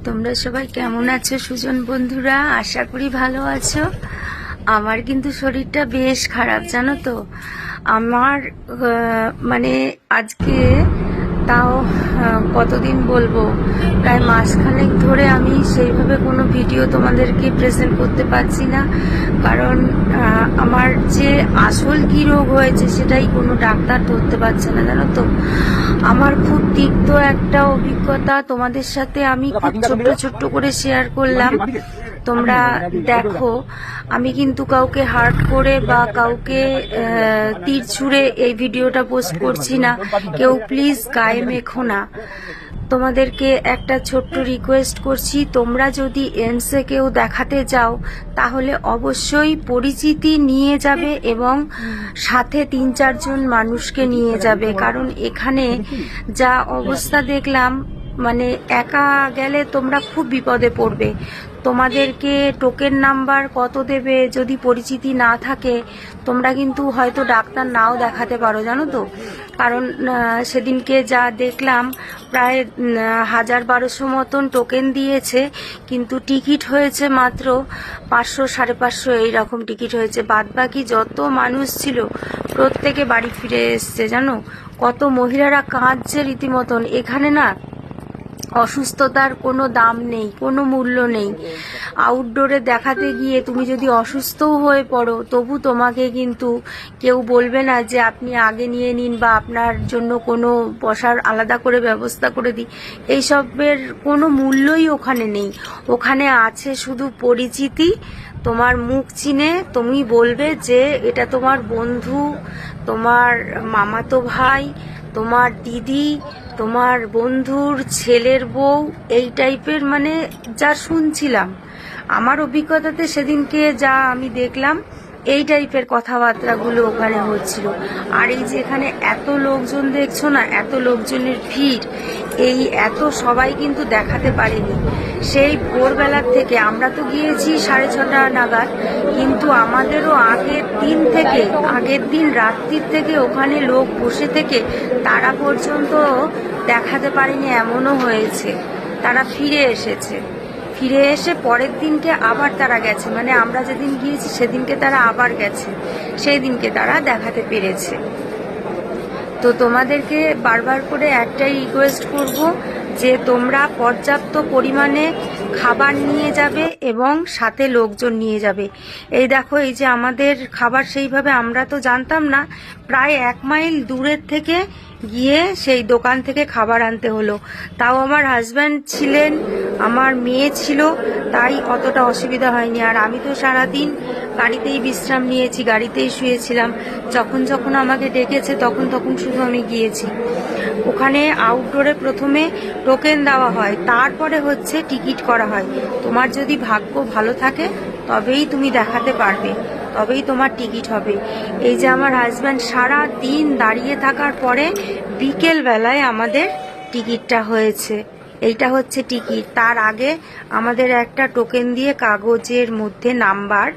তোমরা সবাই কেমন আছো সুজন বন্ধুরা? আশা করি ভালো আছো। আমার কিন্তু শরীরটা বেশ খারাপ জানো তো। আমার মানে আজকে তাও কতদিন বলবো, প্রায় মাসখানেক ধরে আমি সেইভাবে কোনো ভিডিও তোমাদেরকে প্রেজেন্ট করতে পারছি না, কারণ আমার যে আসল কি রোগ হয়েছে সেটাই কোনো ডাক্তার ধরতে পারছে না জানো তো। আমার খুব তিক্ত একটা অভিজ্ঞতা তোমাদের সাথে আমি খুব ছোট্ট ছোট্ট করে শেয়ার করলাম। তোমরা দেখো, আমি কিন্তু কাউকে হার্ট করে বা কাউকে তীর ছুঁড়ে এই ভিডিওটা পোস্ট করছি না। কেউ প্লিজ গায়ে মেখো না। তোমাদেরকে একটা ছোট্ট রিকোয়েস্ট করছি, তোমরা যদি এমসে কেউ দেখাতে যাও তাহলে অবশ্যই পরিচিতি নিয়ে যাবে এবং সাথে ৩-৪ জন মানুষকে নিয়ে যাবে, কারণ এখানে যা অবস্থা দেখলাম, মানে একা গেলে তোমরা খুব বিপদে পড়বে। তোমাদেরকে টোকেন নাম্বার কত দেবে, যদি পরিচিতি না থাকে তোমরা কিন্তু হয়তো ডাক্তার নাও দেখাতে পারো জানো তো। কারণ সেদিনকে যা দেখলাম, প্রায় ১০০০-১২০০ মতন টোকেন দিয়েছে, কিন্তু টিকিট হয়েছে মাত্র ৫০০-৫৫০ এইরকম টিকিট হয়েছে। বাদবাকি যত মানুষ ছিল প্রত্যেকে বাড়ি ফিরে এসছে জানো। কত মহিলারা কাঁদছে রীতিমতন। এখানে না অসুস্থতার কোনো দাম নেই, কোনো মূল্য নেই। আউটডোরে দেখাতে গিয়ে তুমি যদি অসুস্থও হয়ে পড়ো তবু তোমাকে কিন্তু কেউ বলবে না যে আপনি আগে নিয়ে নিন বা আপনার জন্য কোনো বসার আলাদা করে ব্যবস্থা করে দিই। এইসবের কোনো মূল্যই ওখানে নেই। ওখানে আছে শুধু পরিচিতি। তোমার মুখ চিনে তুমি বলবে যে এটা তোমার বন্ধু, তোমার মামাতো ভাই, তোমার দিদি, তোমার বন্ধুর ছেলের বউ, এই টাইপের, মানে যা শুনছিলাম আমার অভিজ্ঞতাতে সেদিনকে যা আমি দেখলাম, এই টাইপের কথাবার্তাগুলো ওখানে হচ্ছিল। আর এই যে এখানে এত লোকজন দেখছো না, এত লোকজনের ভিড়, এই এত সবাই কিন্তু দেখাতে পারেনি। সেই ভোরবেলার থেকে আমরা তো গিয়েছি 6:30 নাগাদ, কিন্তু আমাদেরও আগের দিন রাত্রির থেকে ওখানে লোক বসে থেকে তারা পর্যন্ত দেখাতে পারেনি, এমনও হয়েছে। তারা ফিরে এসে পরের দিনকে আবার তারা গেছে, মানে আমরা যেদিন গিয়েছি সেদিনকে তারা আবার গেছে, সেই দিনকে তারা দেখাতে পেরেছে। তো তোমাদেরকে বারবার করে একটাই রিকোয়েস্ট করব যে তোমরা পর্যাপ্ত পরিমাণে খাবার নিয়ে যাবে এবং সাথে লোকজন নিয়ে যাবে। এই দেখো, এই যে আমাদের খাবার সেইভাবে আমরা তো জানতাম না, প্রায় 1 মাইল দূরের থেকে গিয়ে সেই দোকান থেকে খাবার আনতে হলো। তাও আমার হাজব্যান্ড ছিলেন, আমার মেয়ে ছিল, তাই অতটা অসুবিধা হয়নি। আর আমি তো সারাদিন গাড়িতেই বিশ্রাম নিয়েছি, গাড়িতেই শুয়েছিলাম। যখন আমাকে ডেকেছে তখন শুধু আমি গিয়েছি। ওখানে আউটডোরে প্রথমে টোকেন দেওয়া হয়, তারপরে হচ্ছে টিকিট করা হয়। তোমার যদি ভাগ্য ভালো থাকে তবেই তুমি দেখাতে পারবে, তবেই তোমার টিকিট হবে। এই যে আমার হাজব্যান্ড সারা দিন দাঁড়িয়ে থাকার পরে বিকেল বেলায় আমাদের টিকিটটা হয়েছে। এইটা হচ্ছে টিকিট। তার আগে আমাদের একটা টোকেন দিয়ে কাগজের মধ্যে নাম্বার,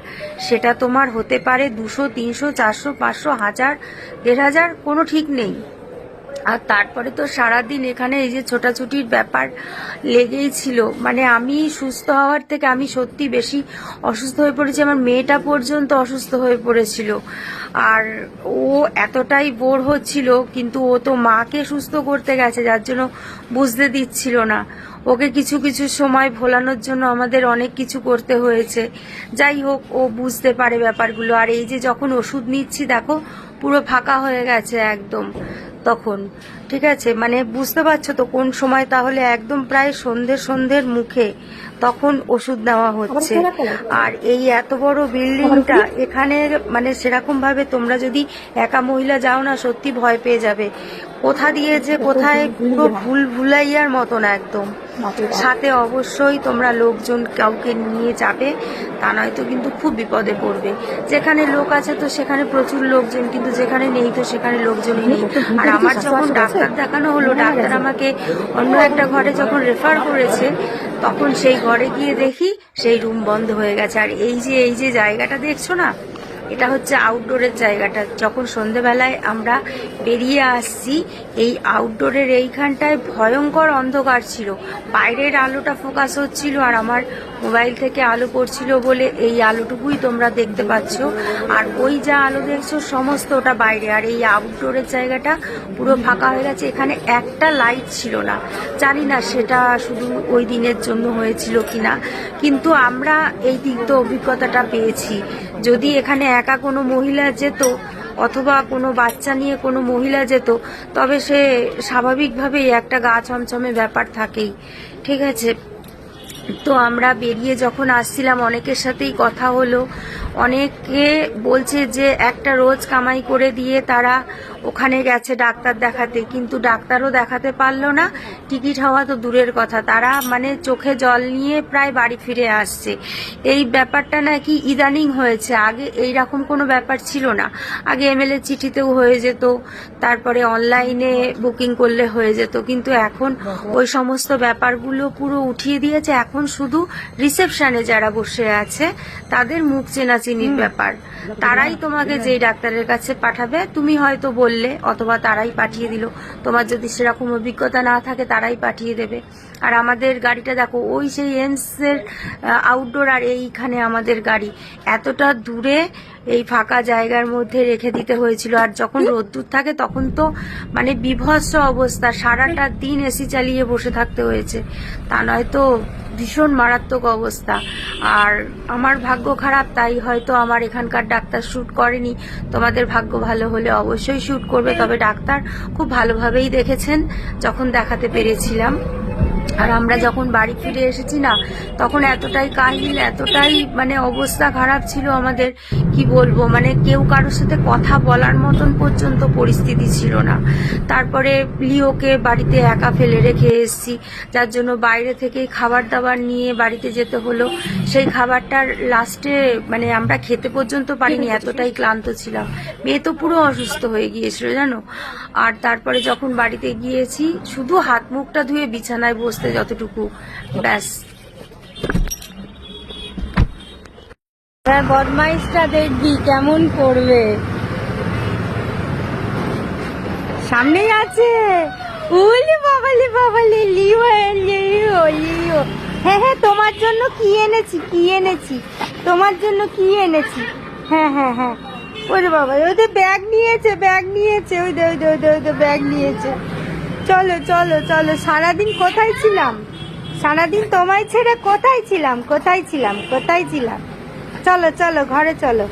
সেটা তোমার হতে পারে 200, 300, 400, 500, 1000, 1500, কোনো ঠিক নেই। আর তারপরে তো সারাদিন এখানে এই যে ছোটাছুটির ব্যাপার লেগেই ছিল। মানে আমি সুস্থ হওয়ার থেকে আমি সত্যি বেশি অসুস্থ হয়ে পড়েছি। আমার মেয়েটা পর্যন্ত অসুস্থ হয়ে পড়েছিল, আর ও এতটাই বোর হচ্ছিল, কিন্তু ও তো মাকে সুস্থ করতে গেছে, যার জন্য বুঝতে দিচ্ছিল না। ওকে কিছু সময় ভোলানোর জন্য আমাদের অনেক কিছু করতে হয়েছে। যাই হোক, ও বুঝতে পারে ব্যাপারগুলো। আর এই যে যখন ওষুধ নিচ্ছি দেখো পুরো ফাঁকা হয়ে গেছে একদম তখন, ঠিক আছে, মানে বুঝতে পারছো তো কোন সময়, তাহলে একদম প্রায় সন্ধ্যের মুখে তখন ওষুধ দেওয়া হচ্ছে। আর এই এত বড় বিল্ডিংটা, এখানে মানে সেরকম ভাবে তোমরা যদি একা মহিলা যাও না, সত্যি ভয় পেয়ে যাবে। কোথা দিয়ে যে কোথায় পুরো ভুলাইয়ার মতন একদম। সাথে অবশ্যই তোমরা লোকজন কাউকে নিয়ে যাবে, তা নয়তো কিন্তু খুব বিপদে পড়বে। যেখানে লোক আছে তো সেখানে প্রচুর লোকজন, কিন্তু যেখানে নেই তো সেখানে লোকজনই নেই। আর আমার যখন ডাক্তার দেখানো হলো, ডাক্তার আমাকে অন্য একটা ঘরে যখন রেফার করেছে, তখন সেই ঘরে গিয়ে দেখি সেই রুম বন্ধ হয়ে গেছে। আর এই যে জায়গাটা দেখছো না, এটা হচ্ছে আউটডোরের জায়গাটা। যখন সন্ধেবেলায় আমরা বেরিয়ে আসছি, এই আউটডোরের এইখানটায় ভয়ঙ্কর অন্ধকার ছিল, বাইরের আলোটা ফোকাস হচ্ছিল আর আমার মোবাইল থেকে আলো পড়ছিল বলে এই আলোটুকুই তোমরা দেখতে পাচ্ছ, আর ওই যা আলো দেখছো সমস্ত ওটা বাইরে। আর এই আউটডোরের জায়গাটা পুরো ফাঁকা হয়ে গেছে, এখানে একটা লাইট ছিল না। জানি না সেটা শুধু ওই দিনের জন্য হয়েছিল কিনা, কিন্তু আমরা এই তিক্ত অভিজ্ঞতাটা পেয়েছি। যদি এখানে একা কোনো মহিলা যেত অথবা কোনো বাচ্চা নিয়ে কোনো মহিলা যেত, তবে সে স্বাভাবিকভাবেই একটা গা ছমছমে ব্যাপার থাকেই, ঠিক আছে। তো আমরা বেরিয়ে যখন আসছিলাম অনেকের সাথেই কথা হলো, অনেকে বলছে যে একটা রোজ কামাই করে দিয়ে তারা ওখানে গেছে ডাক্তার দেখাতে, কিন্তু ডাক্তারও দেখাতে পারলো না, টিকিট হওয়া তো দূরের কথা, তারা মানে চোখে জল নিয়ে প্রায় বাড়ি ফিরে আসছে। এই ব্যাপারটা নাকি ইদানিং হয়েছে, আগে এই রকম কোনো ব্যাপার ছিল না। আগে এমএলএ চিঠিতেও হয়ে যেত, তারপরে অনলাইনে বুকিং করলে হয়ে যেত, কিন্তু এখন ওই সমস্ত ব্যাপারগুলো পুরো উঠিয়ে দিয়েছে। এখন শুধু রিসেপশনে যারা বসে আছে তাদের মুখ চেনাচিনির ব্যাপার, তারাই তোমাকে যেই ডাক্তারের কাছে পাঠাবে, তুমি হয়তো বললে অথবা তারাই পাঠিয়ে দিল, তোমার যদি সেরকম অভিজ্ঞতা না থাকে তারাই পাঠিয়ে দেবে। আর আমাদের গাড়িটা দেখো, ওই সেই এমসের আউটডোর আর এইখানে আমাদের গাড়ি, এতটা দূরে এই ফাঁকা জায়গার মধ্যে রেখে দিতে হয়েছিল। আর যখন রোদ্দুর থাকে তখন তো মানে বিভৎস অবস্থা, সারাটা দিন এসি চালিয়ে বসে থাকতে হয়েছে, তা নয় তো ভীষণ মারাত্মক অবস্থা। আর আমার ভাগ্য খারাপ, তাই হয়তো আমার এখানকার ডাক্তার শ্যুট করেনি। তোমাদের ভাগ্য ভালো হলে অবশ্যই শ্যুট করবে, তবে ডাক্তার খুব ভালোভাবেই দেখেছেন যখন দেখাতে পেরেছিলাম। আর আমরা যখন বাড়ি ফিরে এসেছি না, তখন এতটাই কাহিল, এতটাই মানে অবস্থা খারাপ ছিল আমাদের, কি বলবো, মানে কেউ কারোর সাথে কথা বলার মতন পর্যন্ত পরিস্থিতি ছিল না। তারপরে লিওকে বাড়িতে একা ফেলে রেখে এসেছি, যার জন্য বাইরে থেকেই খাবার দাবার নিয়ে বাড়িতে যেতে হলো। সেই খাবারটার লাস্টে মানে আমরা খেতে পর্যন্ত পারিনি, এতটাই ক্লান্ত ছিলাম। মেয়ে তো পুরো অসুস্থ হয়ে গিয়েছিল জানো। আর তারপরে যখন বাড়িতে গিয়েছি, শুধু হাত মুখটা ধুয়ে বিছানায় বসতে যতটুকু, ব্যাস। বদমাইশটা দেখবি কেমন করবে, সামনেই আছে। উলি বাবালি বাবালি, লিও লিও লিও। হ্যাঁ হ্যাঁ, তোমার জন্য কি এনেছি, কি এনেছি তোমার জন্য, কি এনেছি। হ্যাঁ হ্যাঁ হ্যাঁ, ওরে বাবা, ওদের ব্যাগ নিয়েছে, ব্যাগ নিয়েছে, ওই দে ওই দে ওই দে ওই দে ব্যাগ নিয়েছে। চলো চলো চলো, সারাদিন কোথায় ছিলাম, সারাদিন তোমায় ছেড়ে কোথায় ছিলাম, কোথায় ছিলাম, কোথায় ছিলাম। চলো চলো ঘরে চলো।